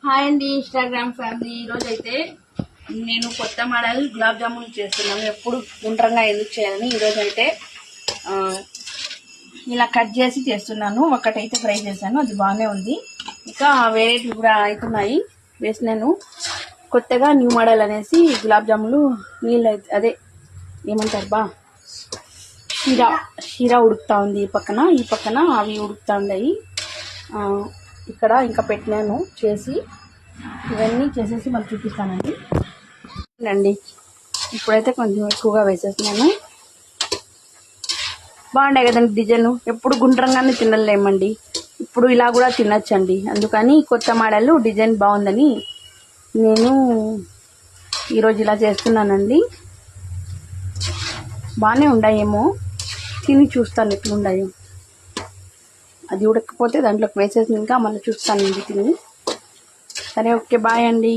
Hi అండి Instagram family. ఈరోజు అయితే నేను కొత్త మోడల్ గులాబ్ జామున్ చేస్తున్నాను. ఎప్పుడు గుండ్రంగా ఎందుకు చేయాలని ఈరోజు అయితే ఇలా కట్ చేసి చేస్తున్నాను. ఒకటైతే ఫ్రై చేశాను, అది బాగానే ఉంది. ఇంకా వేరేటివి కూడా అవుతున్నాయి వేసినాను. కొత్తగా న్యూ మోడల్ అనేసి గులాబ్ జాములు నీళ్ళు అయితే అదే ఏమంటారు బా షీరా ఉడుకుతా ఉంది. ఈ పక్కన అవి ఉడుకుతా ఉన్నాయి. ఇక్కడ ఇంకా పెట్టినాను చేసి, ఇవన్నీ చేసేసి మళ్ళీ చూపిస్తానండి. ఇప్పుడైతే కొంచెం ఎక్కువగా వేసేస్తున్నాను. బాగుండే కదండి డిజైన్. ఎప్పుడు గుండ్రంగానే తినలేమండి, ఇప్పుడు ఇలా కూడా తినచ్చండి. అందుకని కొత్త మోడల్ డిజైన్ బాగుందని నేను ఈరోజు ఇలా చేస్తున్నానండి. బాగానే ఉన్నాయేమో, తిని చూస్తాను ఎట్లున్నాయో. అది ఉడకపోతే దాంట్లోకి వేసేసి ఇంకా మళ్ళీ చూస్తానండి తిని. సరే, ఓకే, బాయ్ అండి.